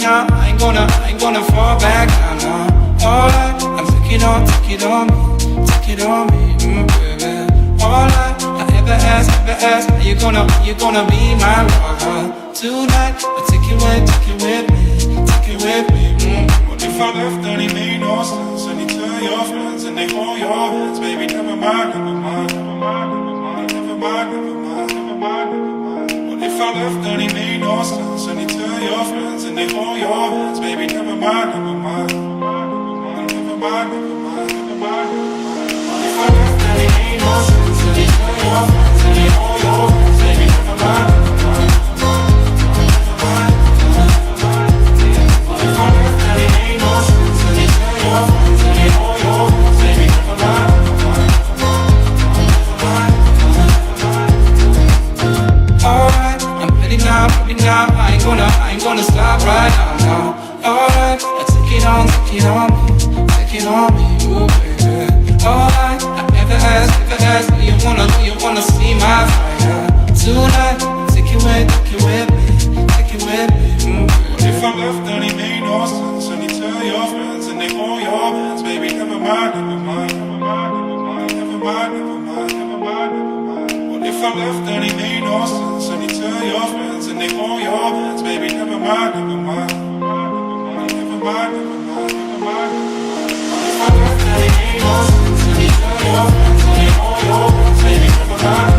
now, I ain't gonna fall back down now. Alright, I'm take it on me, baby. Alright, I ever ask, are you gonna be my lover? Tonight, I'll take it with me. What if I left, then it made no sense? And you tell your friends and they hold your hands, baby, never mind. What if I left, then it made no sense? And you tell your friends and they hold your hands, baby, never mind. What if I left, then it made no sense? And you tell your friends and they hold your hands, baby, never mind. What if I left, then it made no sense? And you tell your friends and they hold your hands, baby, never mind. Alright, I'm ready now, I ain't gonna stop right now. Alright, take it on me, ooh baby. Alright, I never asked, do you wanna see my fire? Tonight, take it with me. mind, never mind. Never mind, never mind, never mind. If my birthday ain't yours, tell me tell your friends, tell me all your friends, baby, never mind.